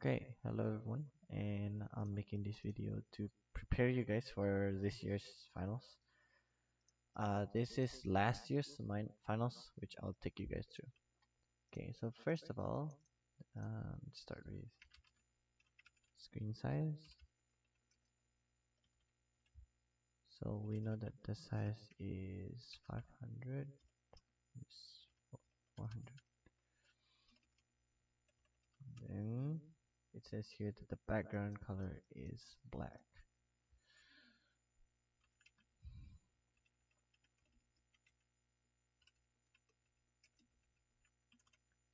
Okay, hello everyone, and I'm making this video to prepare you guys for this year's finals. This is last year's finals, which I'll take you guys through. Okay, so first of all, start with screen size. So we know that the size is 500, is 400. Then it says here that the background color is black.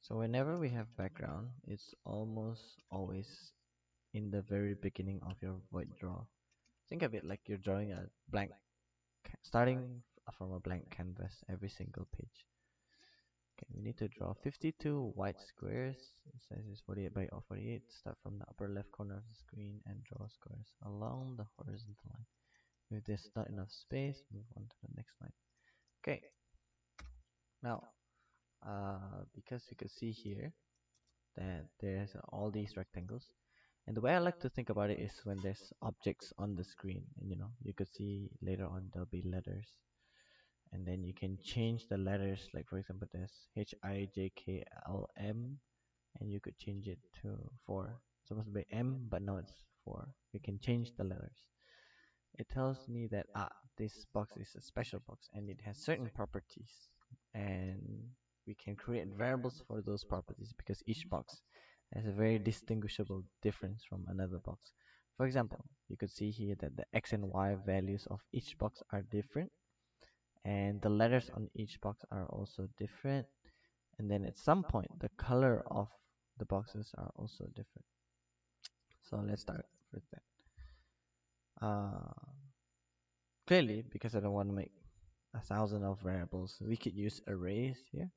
So whenever we have background, it's almost always in the very beginning of your void draw. Think of it like you're drawing a blank, starting from a blank canvas every single page. Okay, we need to draw 52 white squares. The size is 48 by 48. Start from the upper left corner of the screen and draw squares along the horizontal line. If there's not enough space, move on to the next line. Okay, now, because you can see here that there's all these rectangles, and the way I like to think about it is when there's objects on the screen, and you could see later on there'll be letters, and then you can change the letters. Like for example, there's HIJKLM, and you could change it to 4. It's supposed to be M, but no, it's 4. You can change the letters. It tells me that this box is a special box, and it has certain properties, and we can create variables for those properties because each box has a very distinguishable difference from another box. For example, you could see here that the X and Y values of each box are different, and the letters on each box are also different, and then at some point the color of the boxes are also different. So let's start with that. Clearly, because I don't want to make 1,000 of variables, we could use arrays here.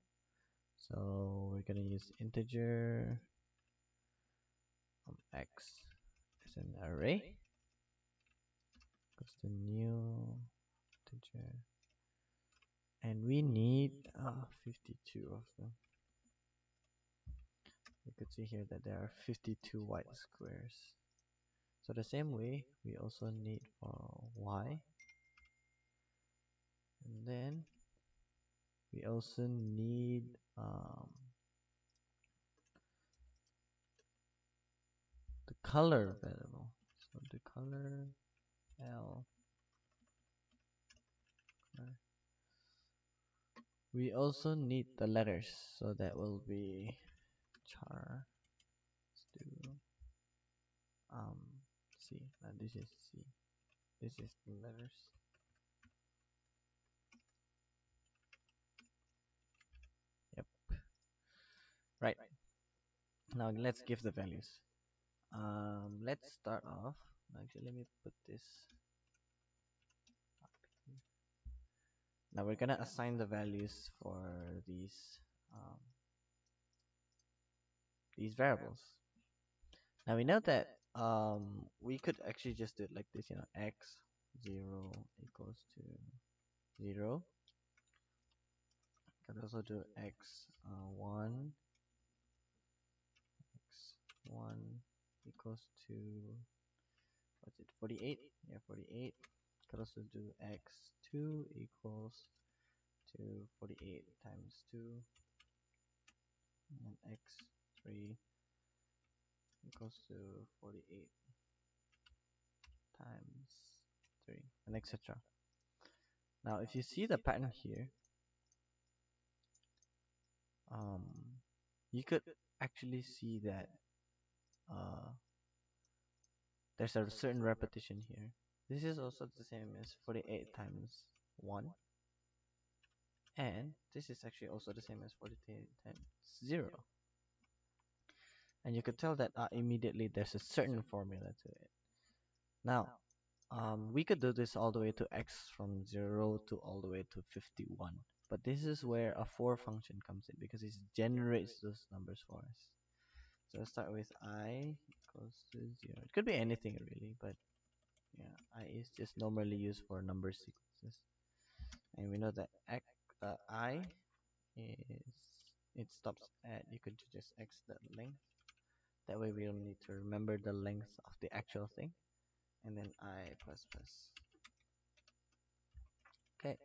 So we're gonna use integer x as an array, goes to new integer, and we need 52 of them. You could see here that there are 52 white squares. So the same way, we also need for y, and then we also need the color variable. So the color L. We also need the letters, so that will be char. Let's do C. Now this is C. This is the letters. Yep. Right. Now let's give the values. Let's start off. Actually, let me put this up here. Now we're gonna assign the values for these variables. Now we know that we could actually just do it like this, x0 equals to 0. Can also do x1 equals to, what's it, 48? Yeah, 48. Could also do x2 equals to 48 times 2, and x3 equals to 48 times 3, and etc. Now if you see the pattern here, you could actually see that there's a certain repetition here. This is also the same as 48 times 1, and this is actually also the same as 48 times 0. And you could tell that immediately there's a certain formula to it. Now, we could do this all the way to x from 0 to all the way to 51. But this is where a for function comes in, because it generates those numbers for us. So let's start with I equals to 0. It could be anything really, but yeah, I is just normally used for number sequences. And we know that I is, it stops at, you could just x that length. That way we don't need to remember the length of the actual thing. And then I plus plus. Okay.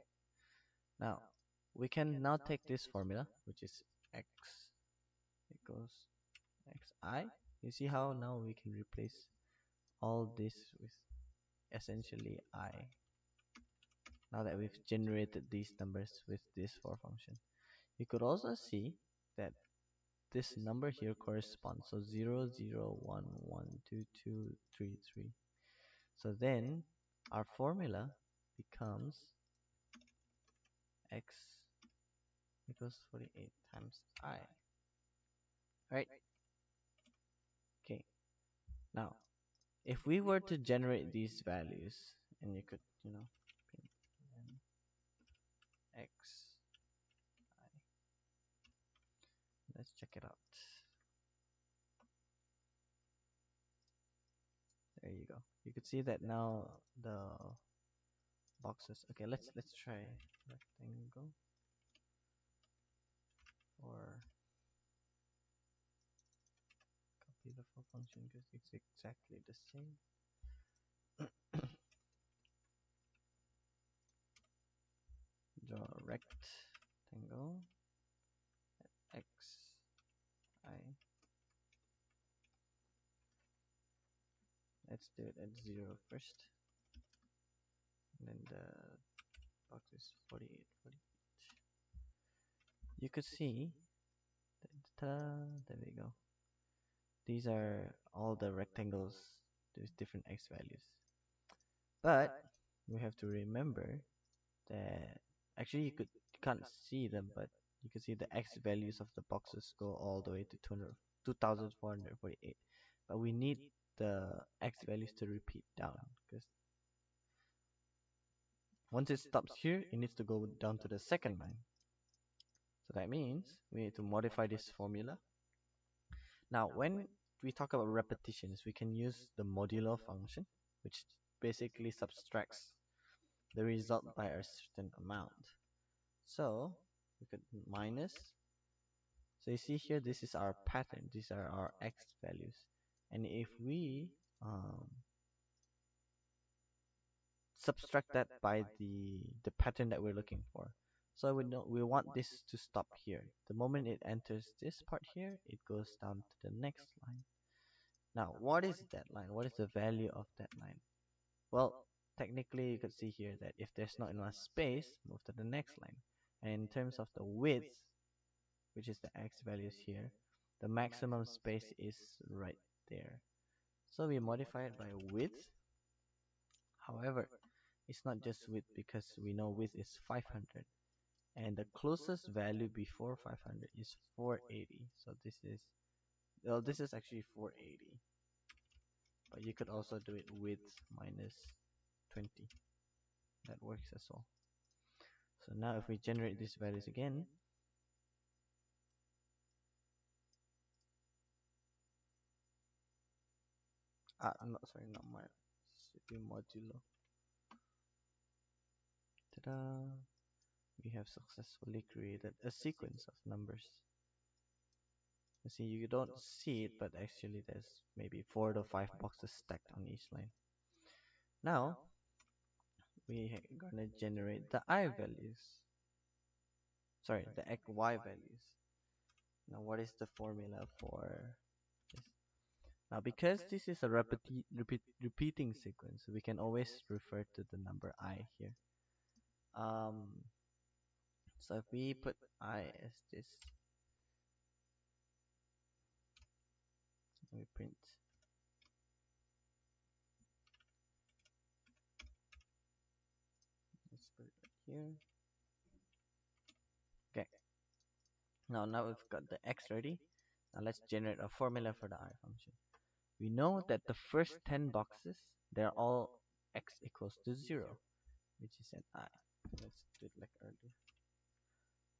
Now we can now take this formula, which is x equals xi. You see how now we can replace all this with essentially I. Now that we've generated these numbers with this for function. You could also see that this number here corresponds. So 0, 0, 1, 1, 2, 2, 3, 3. So then our formula becomes x equals 48 times I. Right? Okay. Now, if we were to generate these values, and you could, x, let's check it out. There you go. You could see that now the boxes. Okay, let's try rectangle or copy the full function because it's exactly the same. Draw a rectangle at x I. Let's do it at 0 first. And then the box is 48, 48. You could see there we go. These are all the rectangles with different x values. But we have to remember that actually you can't see them, but you can see the x values of the boxes go all the way to 2448. But we need the x values to repeat down because once it stops here, it needs to go down to the second line. So that means we need to modify this formula. Now, when we talk about repetitions, we can use the modulo function, which basically subtracts the result by a certain amount. So we could minus. So you see here, this is our pattern. These are our x values. And if we subtract that by the pattern that we're looking for. So we want this to stop here. The moment it enters this part here, it goes down to the next line. Now, what is that line? What is the value of that line? Well, technically you could see here that if there's not enough space, move to the next line. And in terms of the width, which is the x values here, the maximum space is right there. So we modify it by width. However, it's not just width because we know width is 500 and the closest value before 500 is 480. So this is actually 480, but you could also do it width minus 20. That works as well. So now if we generate these values again, not my CPU modulo. Ta-da! We have successfully created a sequence of numbers. You see, you don't see it, but actually there's maybe 4 to 5 boxes stacked on each line. Now, we're gonna generate the I values. Sorry, the y values. Now, what is the formula for this? Now, because this is a repeating sequence, we can always refer to the number I here. So if we put I as this, we print. Let's put it right here. Okay. Now we've got the x ready. Now let's generate a formula for the I function. We know that the first 10 boxes, they're all x equals to 0, which is an I. Let's do it like earlier.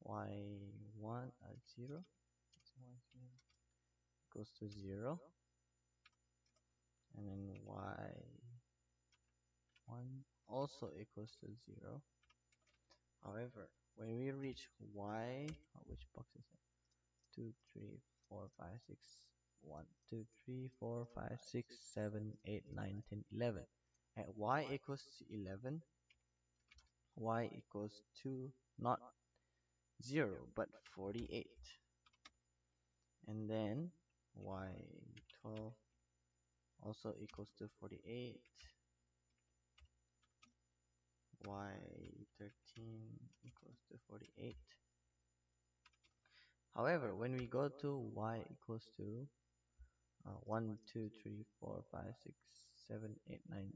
y1 at 0 equals to 0. And then y1 also equals to 0. However, when we reach y, which box is it? 2, 3, 4, 5, 6, 1, 2, 3, 4, 5, 6, 7, 8, 9, 10, 11. At y equals to 11, y equals to not 0 but 48. And then y12 also equals to 48. Y13 equals to 48. However, when we go to y equals to 1, 2, 3, 4, 5, 6, 7, 8, 9,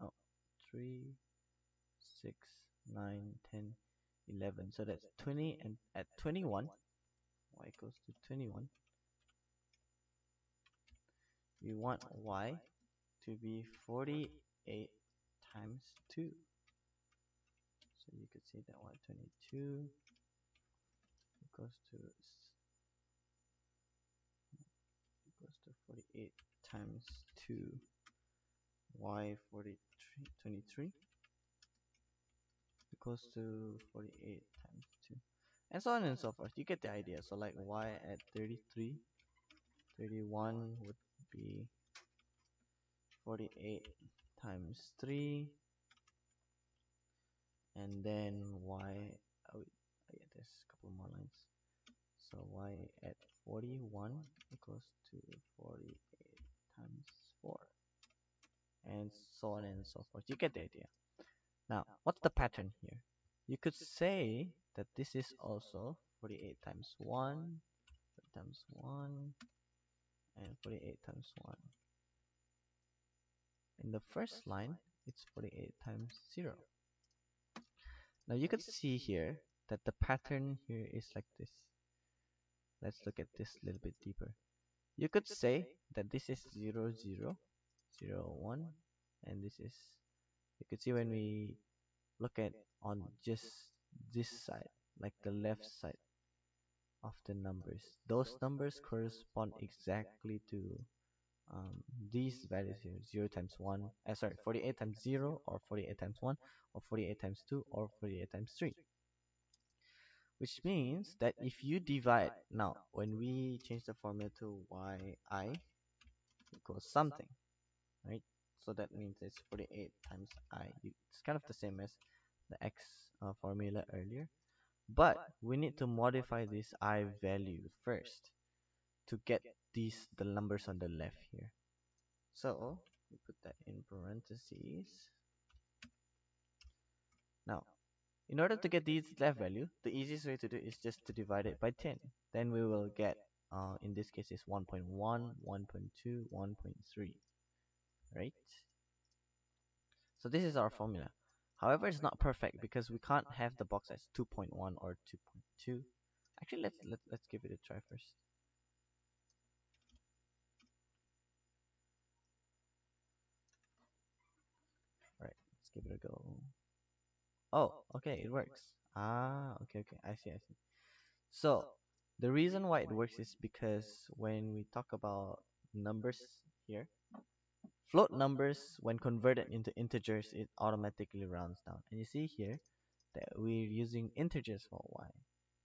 oh, 3, 6, 9, 10, 11. So that's 20, and at 21, y equals to 21, we want y to be 48 times 2. So you could say that y22 equals to 48 times 2, y23 equals to 48 times 2, and so on and so forth. You get the idea. So like y at 33, 31 would be 48 times 3, and then y, oh, yeah, there's a couple more lines. So y at 41 equals to 48 times 4, and so on and so forth. You get the idea. Now, what's the pattern here? You could say that this is also 48 times 1, times 1, and 48 times 1. In the first line, it's 48 times 0. Now you could see here that the pattern here is like this. Let's look at this a little bit deeper. You could say that this is 0, 0, 0, 1, and this is, you could see when we look at on just this side, like the left side of the numbers, those numbers correspond exactly to these values here: 0 times 1, sorry, 48 times 0, or 48 times 1, or 48 times 2, or 48 times 3. Which means that if you divide, now when we change the formula to yi equals something, right? So that means it's 48 times I. It's kind of the same as the x formula earlier. But we need to modify this I value first to get the numbers on the left here. So we put that in parentheses. Now, in order to get these left value, the easiest way to do is just to divide it by 10. Then we will get, in this case, is 1.1, 1.2, 1.3, right? So this is our formula. However, it's not perfect because we can't have the box as 2.1 or 2.2. Actually, let's give it a try first. Right, let's give it a go. Oh, okay, it works. Ah, okay, I see, I see. So the reason why it works is because when we talk about numbers here, float numbers, when converted into integers, it automatically rounds down. And you see here that we're using integers for y.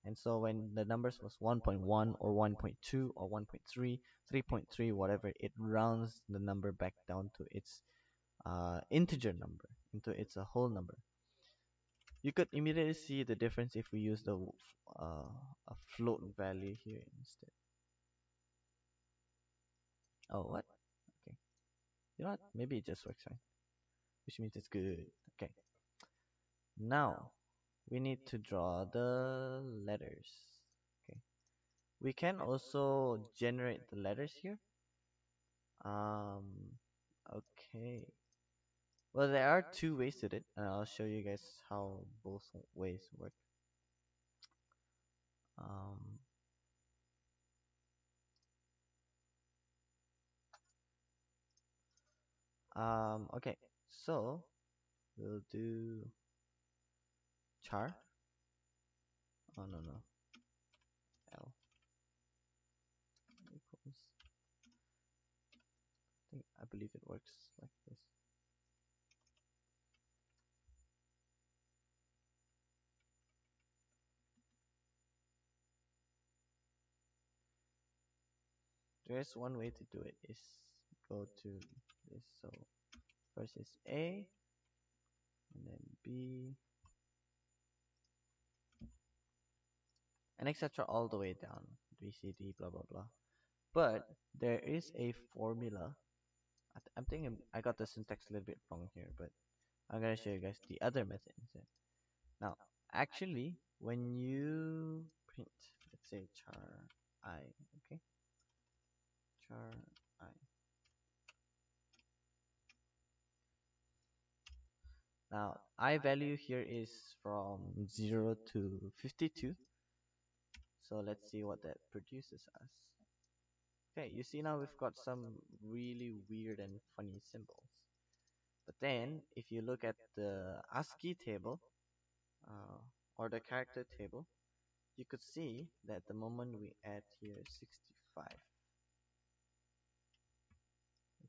And so when the numbers was 1.1 or 1.2 or 1.3, 3.3, whatever, it rounds the number back down to its integer number, into its a whole number. You could immediately see the difference if we use the a float value here instead. Oh, what? Okay. You know what? Maybe it just works fine, which means it's good. Okay. Now, we need to draw the letters. Okay. We can also generate the letters here. Okay. Well, there are two ways to it, and I'll show you guys how both ways work. Um, okay. So we'll do char. Oh no no. L equals. I believe it works like this. there's one way to do it is go to this. So first is A, and then B, and etc. all the way down. B, C, D, blah blah blah. But there is a formula. I'm thinking I got the syntax a little bit wrong here, but I'm gonna show you guys the other method instead. Now, actually, when you print, let's say char I, okay, char I. Now, I value here is from 0 to 52. So let's see what that produces us. Okay, you see now we've got some really weird and funny symbols. But then, if you look at the ASCII table, uh, or the character table, you could see that the moment we add here 65, I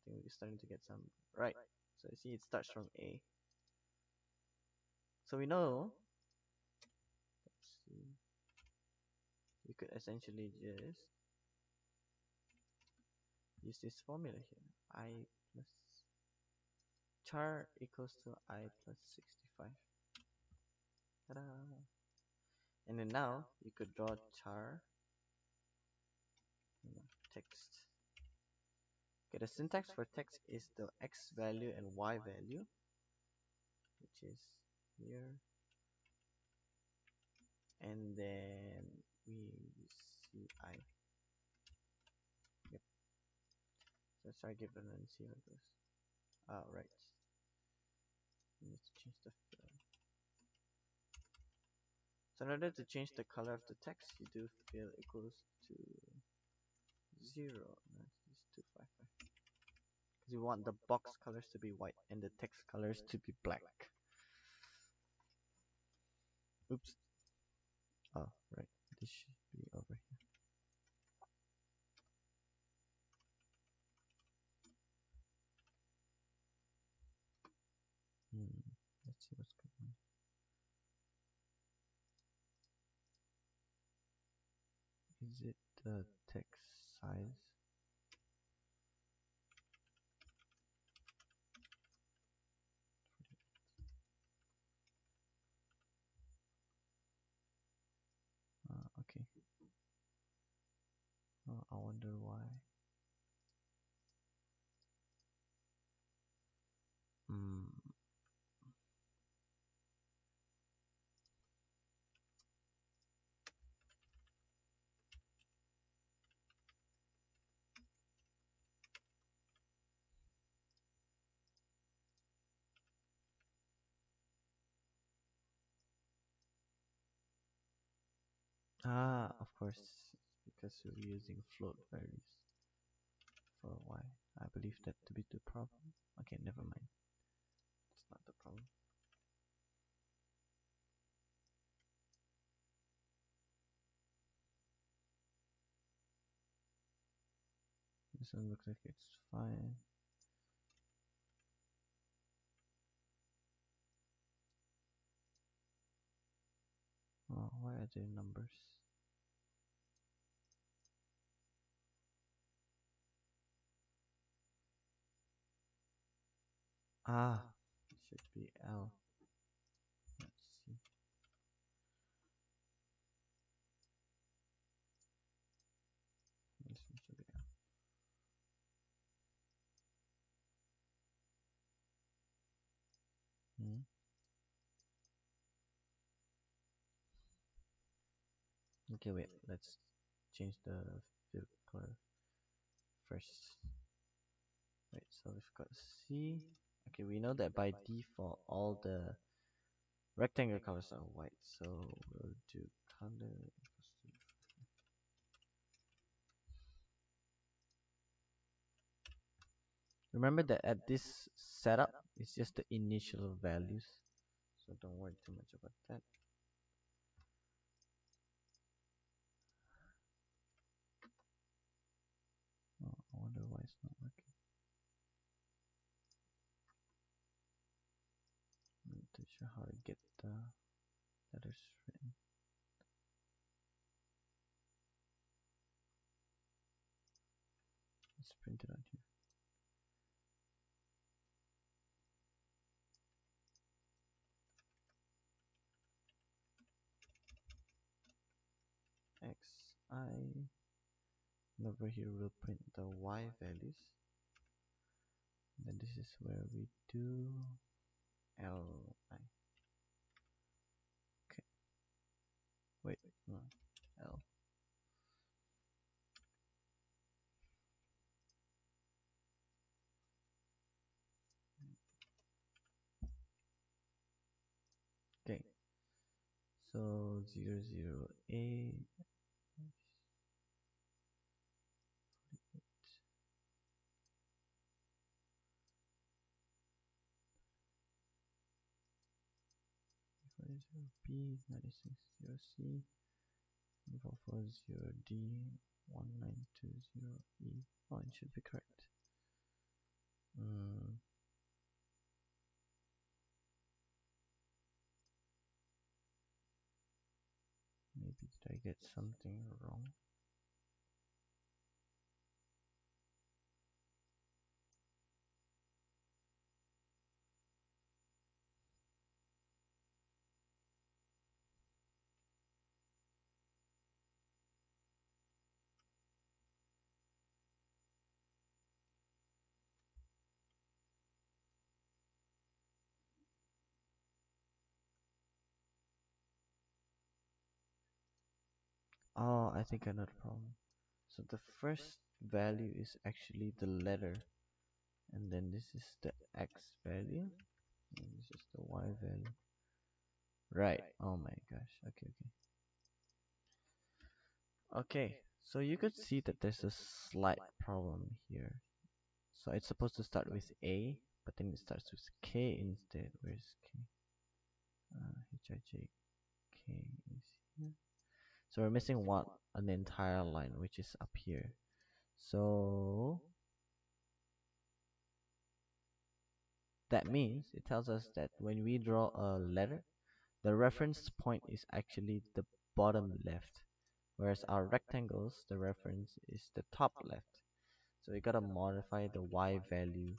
think we're starting to get some, right. So you see it starts from A. So we know, let's see, we could essentially just use this formula here. I plus char equals to I plus 65. Ta-da! And then now you could draw char, text. Okay, the syntax for text is the x value and y value, which is here. And then we see I. Yep. So let's try give it and see how it goes. Ah, right. We need to change the fill. So in order to change the color of the text, you do fill equals to 0. No, it's 255. Because we want the box colors to be white and the text colors to be black. Oops. Oh, right. This should be over here. Let's see what's going on. Is it the text size? Okay. Oh, I wonder why. Of course, because we're using float values for y. I believe that to be the problem. Okay, never mind. It's not the problem. This one looks like it's fine. Oh, why are there numbers? It should be L. Let's see. This one should be L. Okay, wait. Let's change the fill color first. Right, so we've got C. Okay, we know that by default all the rectangle colors are white, so we'll do color equals to. Remember that at this setup, it's just the initial values, so don't worry too much about that. Oh, I wonder why it's not working. I'm not too sure how to get the letters written. Let's print it on here. xi, and over here we'll print the y values. Then this is where we do li. Okay, wait, no, l. Okay, so 0, 0, B 96 C 440 D 1920 E. Oh, it should be correct. Maybe did I get something wrong? Oh, I think I know the problem. So the first value is actually the letter, and then this is the x value, and this is the y value. Right. Oh my gosh. Okay, okay. Okay, so you could see that there's a slight problem here. So it's supposed to start with A, but then it starts with K instead. Where's K? HIJ K is here. So we're missing one, an entire line, which is up here. So that means it tells us that when we draw a letter, the reference point is actually the bottom left, whereas our rectangles, the reference is the top left. So we gotta modify the y value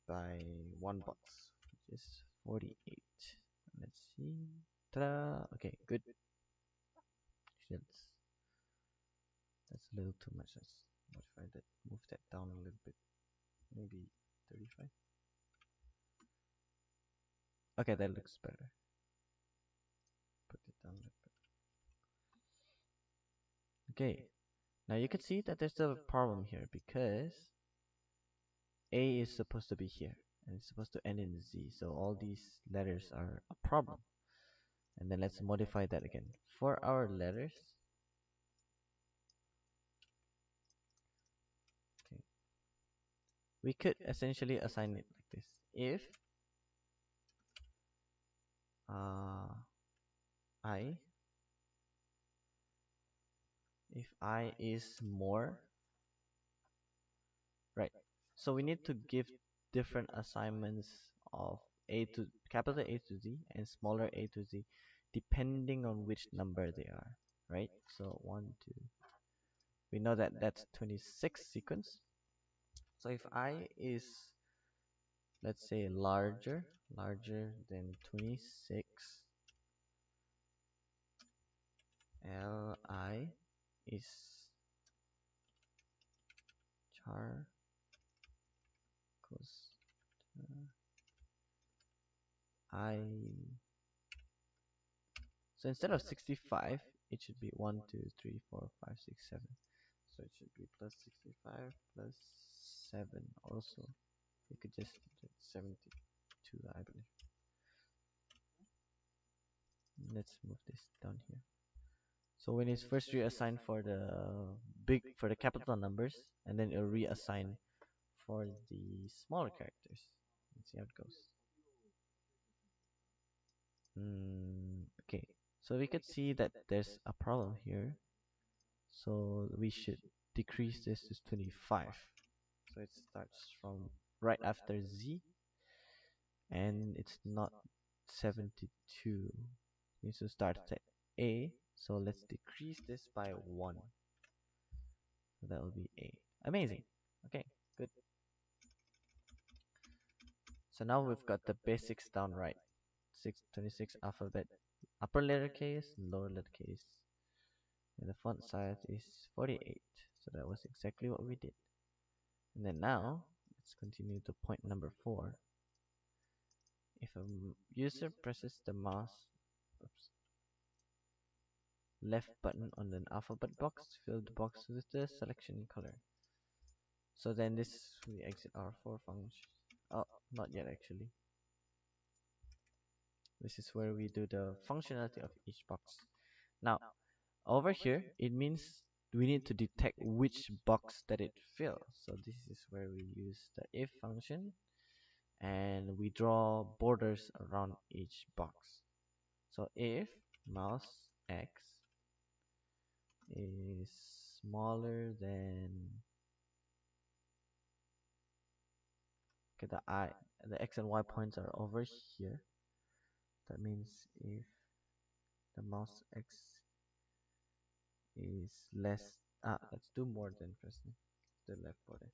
by 1 box, which is 48. Let's see. Ta-da! Okay, good. That's a little too much. Let's modify that. Move that down a little bit. Maybe 35. Okay, that looks better. Put it down a little bit. Okay. Now you can see that there's still a problem here because A is supposed to be here and it's supposed to end in Z. So all these letters are a problem. And then let's modify that again. For our letters, okay, we could essentially assign it like this. Uh, I if I is more, right? So we need to give different assignments of A to capital A to Z and smaller a to Z depending on which number they are, right? So 1, 2, we know that that's 26 sequence. So if I is, let's say, larger than 26, Li is char cos I. So instead of 65, it should be 1, 2, 3, 4, 5, 6, 7. So it should be plus 65 plus 7 also. You could just do 72, I believe. Let's move this down here. So when it's first reassigned for the capital numbers, and then it'll reassign for the smaller characters. Let's see how it goes. Okay, so we could see that there's a problem here. So we should decrease this to 25. So it starts from right after Z, and it's not 72. It needs to start at A. So let's decrease this by 1. So that will be A. Amazing. Okay, good. So now we've got the basics down right. 626 alphabet, upper letter case, lower letter case. And the font size is 48. So that was exactly what we did. And then now, let's continue to point number 4. If a user presses the mouse oops, left button on an alphabet box, fill the box with the selection color. So then this, we exit our for function. Oh, not yet actually. This is where we do the functionality of each box. Now, over here, it means we need to detect which box that it fills. So this is where we use the if function and we draw borders around each box. So if mouse X is smaller than okay, the X and Y points are over here. That means if the mouse X is less let's do more than first the left border.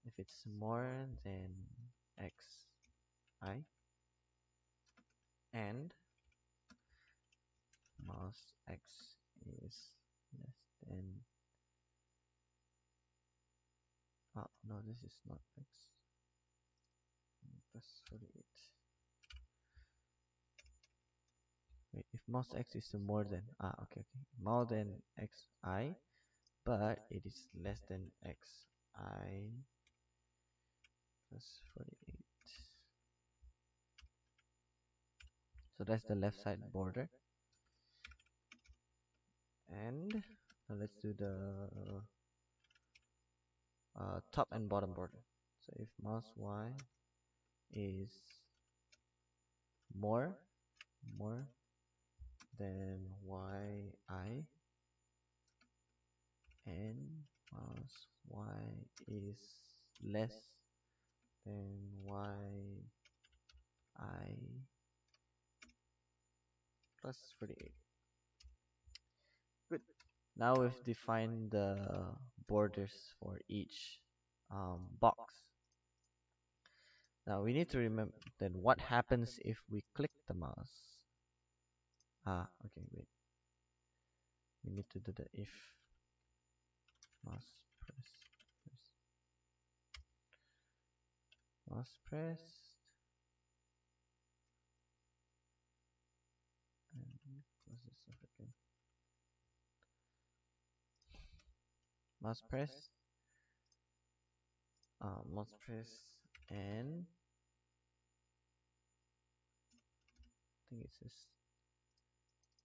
If it's more than X I and mouse X is less than no, this is not X plus 48. Wait, if mouse X is more than okay, more than Xi, but it is less than Xi plus 48. So that's the left side border. And now let's do the top and bottom border. So if mouse Y is more than YI and mouse Y is less than YI plus 48. Good. Now we've defined the borders for each box. Now we need to remember then what happens if we click the mouse. Okay, wait. We need to do the if mouse press and close this off again. Mouse press and I think it says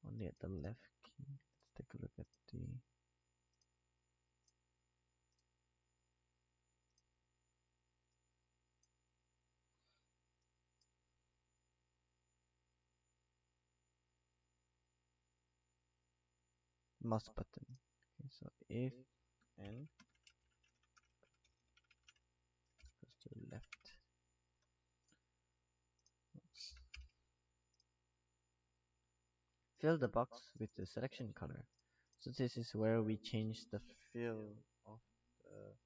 only at the left key. Let's take a look at the mouse button. Okay, so if and goes to the left. Oops. Fill the box with the selection color. So this is where we change the fill of the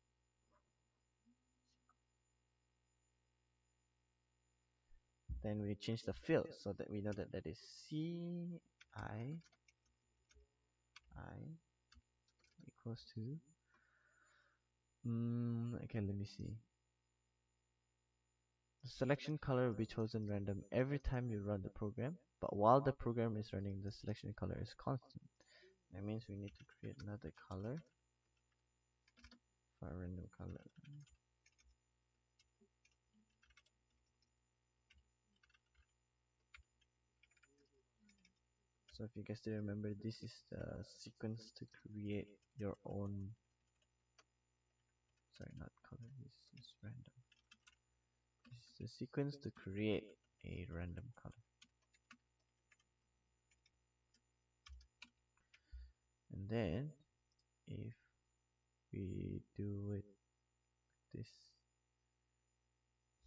then we change the fill so that we know that that is CI equals to okay, let me see. The selection color will be chosen random every time you run the program, but while the program is running, the selection color is constant. That means we need to create another color for a random color. So if you guys still remember, this is the sequence to create your own, sorry, not color, this is random. This is the sequence to create a random color. And then if we do it this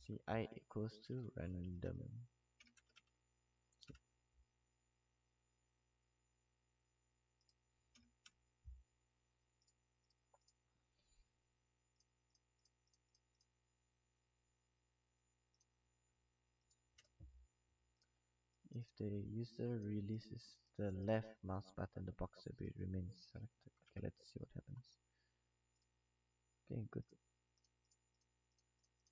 CI equals to random. If the user releases the left mouse button, the box will be remains selected. Okay, let's see what happens. Okay, good.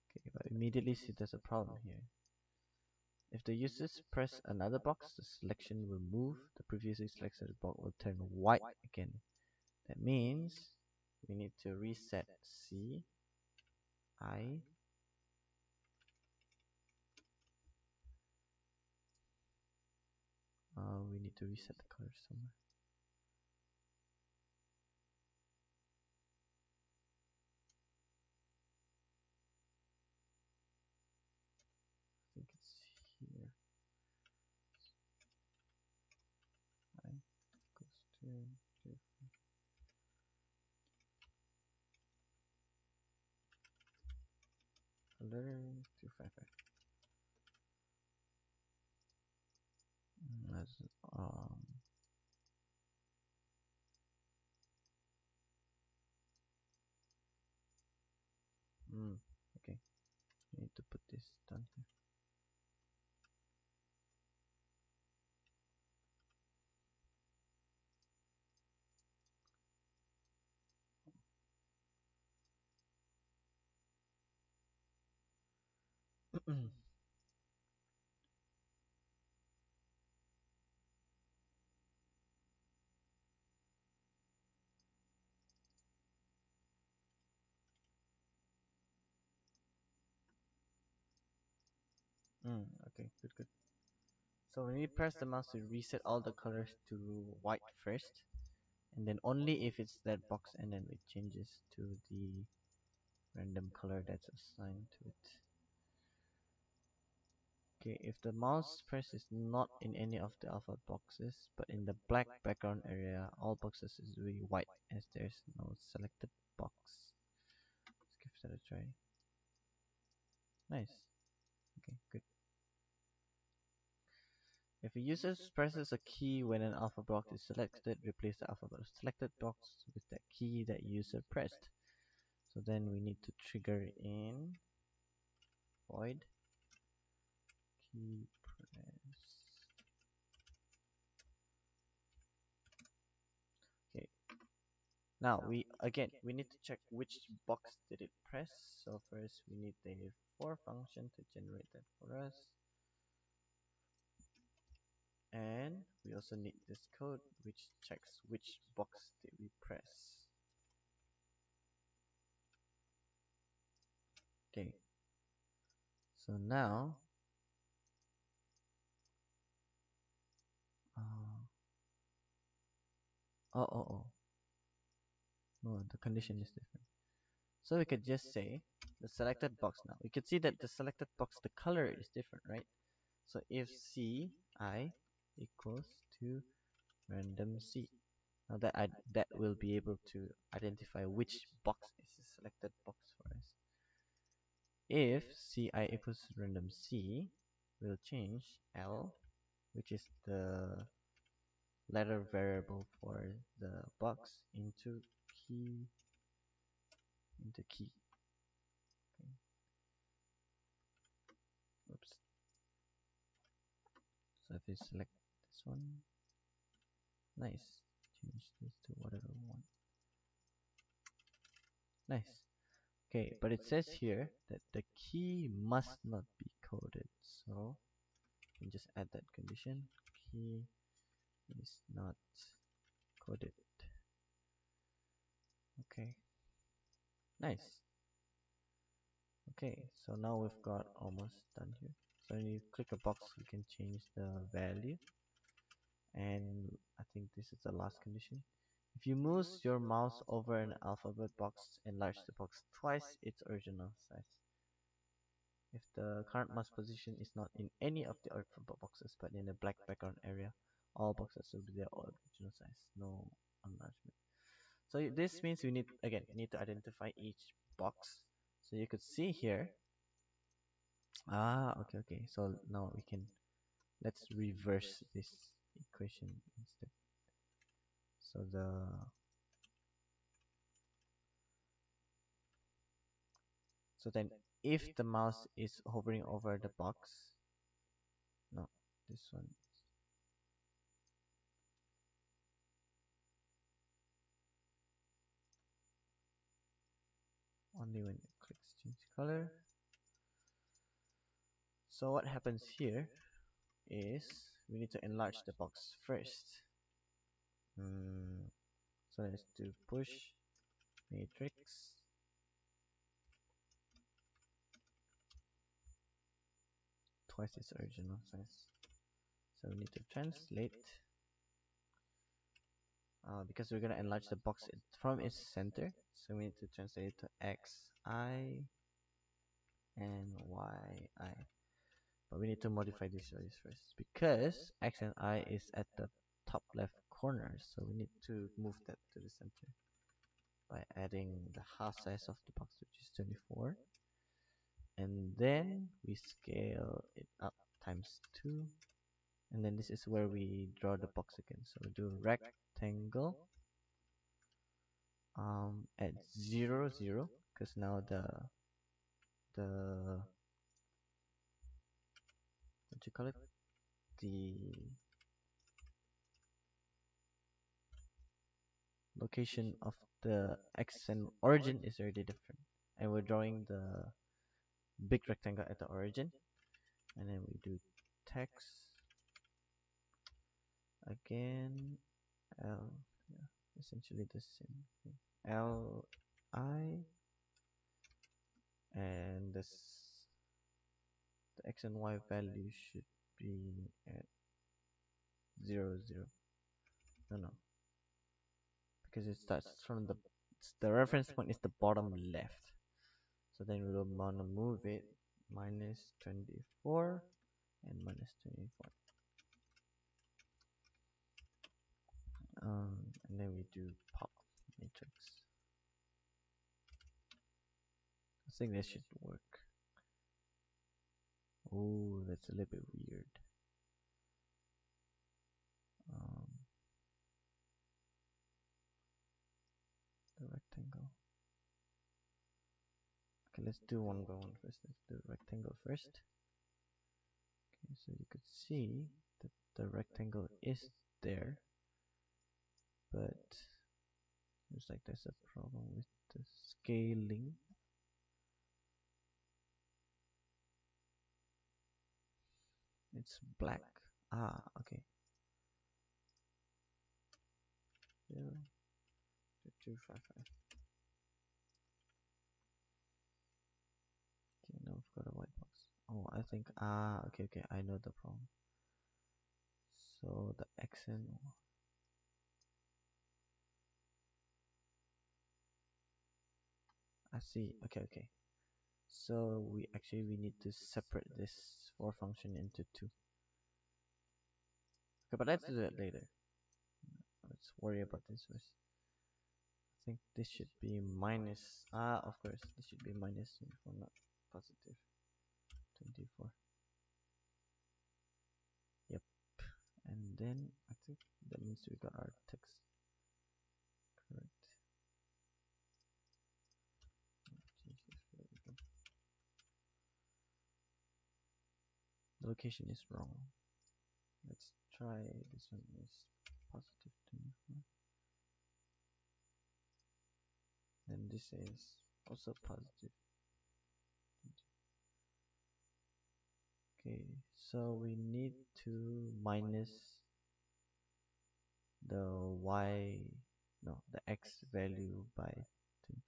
Okay, but immediately see there's a problem here. If the users press another box, the selection will move. The previously selected box will turn white again. That means we need to reset C, I. We need to reset the color somewhere. I think it's here. I equals to color 255. That's okay. I need to put this down here. Okay, good, good. So when we press the mouse, we reset all the colors to white first, and then only if it's that box, and then it changes to the random color that's assigned to it. Okay, if the mouse press is not in any of the alpha boxes, but in the black background area, all boxes is really white as there's no selected box. Let's give that a try. Nice. Okay, good. If a user presses a key when an alpha box is selected, replace the alpha box selected box with that key that user pressed. So then we need to trigger in void key press. Okay. Now we need to check which box did it press. So first we need the for function to generate that for us. And we also need this code which checks which box did we press. Okay. So now oh, no, the condition is different. So we could just say the selected box now. We could see that the selected box, the color is different, right? So if C I equals to random C. Now that will be able to identify which box is the selected box for us. If Ci equals random C, we'll change L, which is the letter variable for the box, into key. Okay. Oops. So if we select this one, nice. Change this to whatever we want. Nice. Okay, but it says here that the key must not be coded. So we can just add that condition. Key is not coded. Okay. Nice. Okay, so now we've got almost done here. So when you click a box, we can change the value. And I think this is the last condition. If you move your mouse over an alphabet box, enlarge the box twice its original size. If the current mouse position is not in any of the alphabet boxes but in a black background area, all boxes will be their original size, no enlargement. So this means we need to identify each box. So you could see here. Okay. So now let's reverse this equation instead. So then if the mouse is hovering over the box, no, this one, only when it clicks change color. So what happens here is we need to enlarge the box first. So let's do push matrix twice its original size. So we need to translate because we're gonna enlarge the box from its center. So we need to translate it to xi and yi. But we need to modify these values first because x and I is at the top left corner. So we need to move that to the center by adding the half size of the box, which is 24. And then we scale it up times 2. And then this is where we draw the box again. So we do rectangle at 0, 0, because now the what you call it, the location of the x and origin is already different, and we're drawing the big rectangle at the origin. And then we do text again, L, yeah, essentially the same thing, L I, and this the x and y value should be at 0, 0. No, because it starts from the reference point is the bottom left. So then we will want to move it minus 24 and minus 24. And then we do pop matrix. I think that should work. Oh, that's a little bit weird. The rectangle. Okay, let's do one by one first. Let's do rectangle first. Okay, so you could see that the rectangle is there, but looks like there's a problem with the scaling. It's black. Ah, okay. 0, 2, 5, 5. Okay, now we've got a white box. Oh, I think, okay, I know the problem. So the accent, I see, okay. So we need to separate this for function into 2. Okay, but let's do that later. Let's worry about this first. I think this should be minus, of course, this should be minus 24, not positive 24. Yep. And then I think that means we got our text correct. Change this. There we go. The location is wrong. Let's try this one is positive 24. And this is also positive. Okay, so we need to minus the y, no, the x value by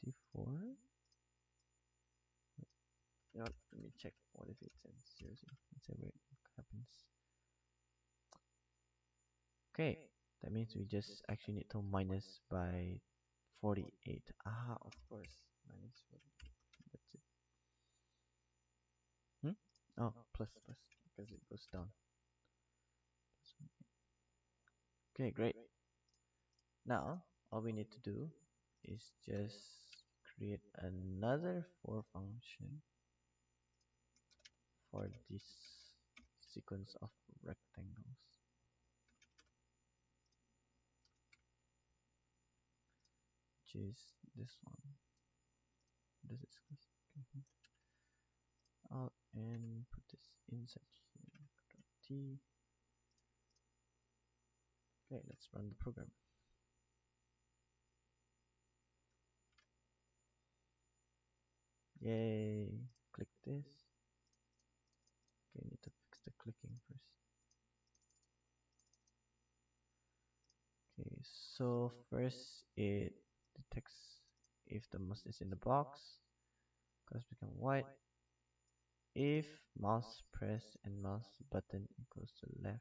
24. You know, let me check what if it's at 0, 0. Let's see what happens. Okay, that means we just actually need to minus by 48. Of course, minus 48. That's it. Oh, plus, because it goes down. Okay, great. Now, all we need to do is just create another for function for this sequence of rectangles, which is this one. This is okay. And put this inside here. T. Okay, let's run the program. Yay. Click this. Okay, need to fix the clicking first. Okay, so first it detects if the mouse is in the box. Colors become white. If mouse press and mouse button equals to left.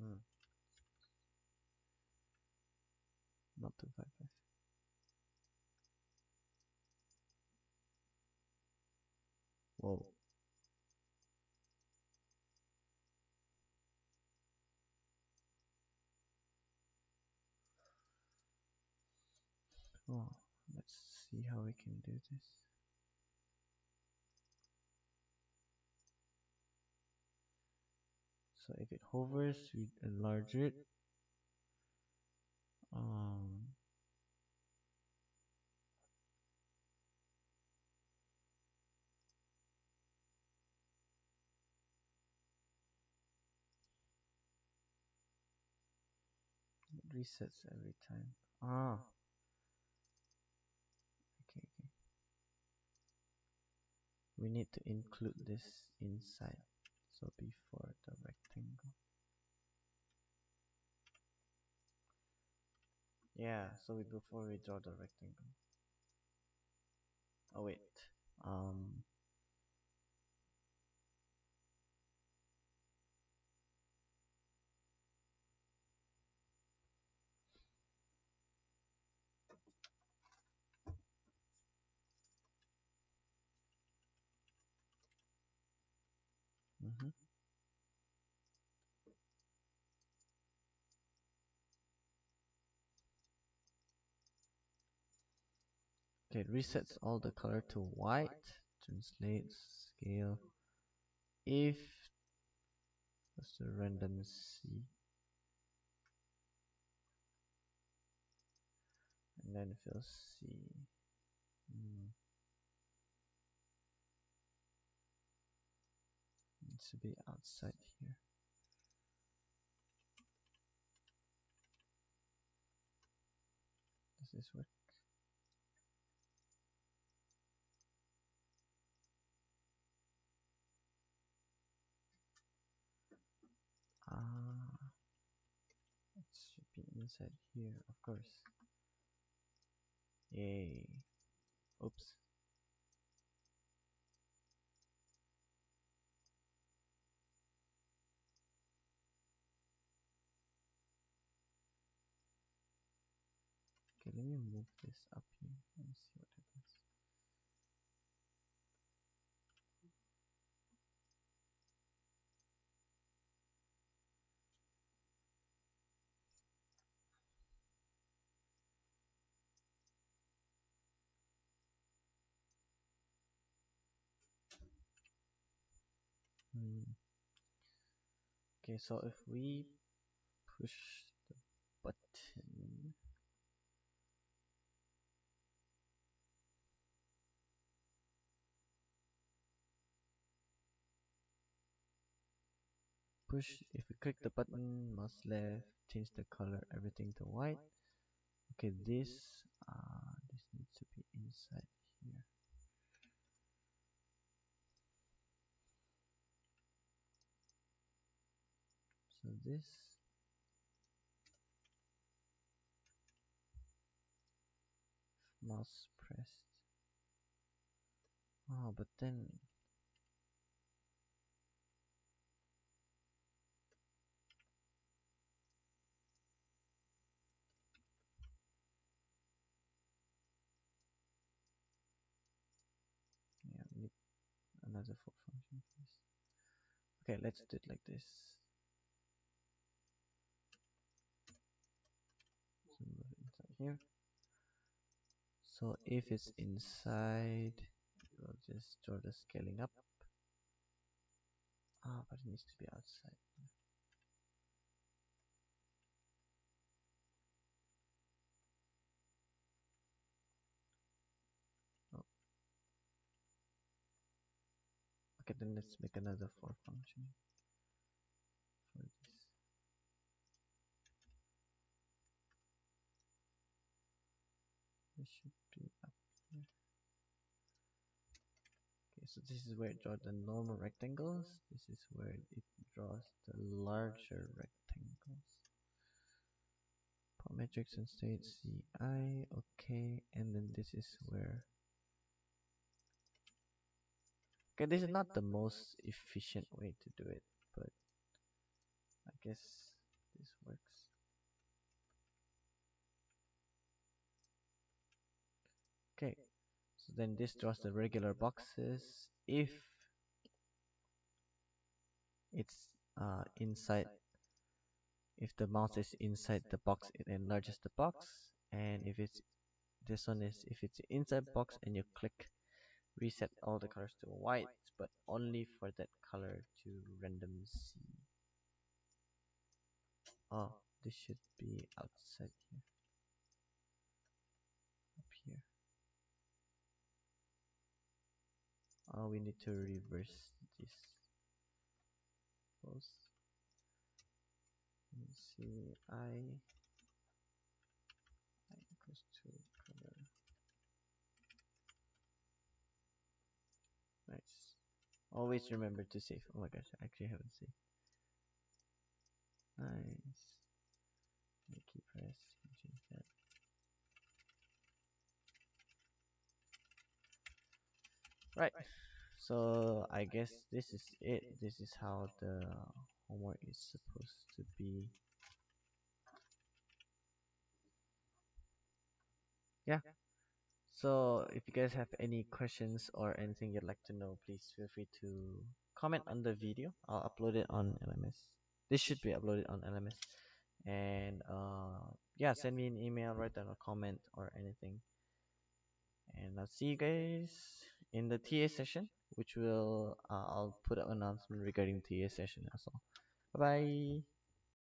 Mm, not 255. Whoa. Oh, let's see how we can do this. So if it hovers, we enlarge it. Um, it resets every time. Ah, okay, okay. We need to include this inside. So before the rectangle. Yeah, so before we draw the rectangle. Oh wait. Um, mhm. Okay, it resets all the color to white. Translates scale. If that's the random C, and then fill C. Mm, needs to be outside here. Does this work? Ah, it should be inside here, of course. Yay. Oops. Okay, let me move this up here and see what happens. Hmm. Okay, so if we push the button, if we click the button, mouse left, change the color, everything to white. Okay, this needs to be inside here. So this mouse pressed. Oh, but then yeah, we need another for function first. Okay, let's do it like this. So move it inside here. So if it's inside, we'll just draw the scaling up. Ah, but it needs to be outside. Oh. Okay, then let's make another for function for this. This should be up here. Okay, so this is where it draws the normal rectangles. This is where it draws the larger rectangles. Plot matrix and state CI, okay, and then this is where. Okay, this is not the most efficient way to do it, but I guess this works. Okay, so then this draws the regular boxes. If it's inside, if the mouse is inside the box, it enlarges the box, and if it's this one is if it's inside box and you click reset all the colors to white, but only for that color to random see. Oh, this should be outside here, up here. Oh, we need to reverse this. Post. Let's see, I equals to color. Nice. Always remember to save. Oh my gosh, I actually haven't saved. Nice. Key press. Change that. Right. So I guess this is it. This is how the homework is supposed to be. Yeah. So if you guys have any questions or anything you'd like to know, please feel free to comment on the video. I'll upload it on LMS. This should be uploaded on LMS. And yeah, send me an email, write down a comment or anything. And I'll see you guys in the TA session, which will I'll put an announcement regarding TA session as well. Bye bye.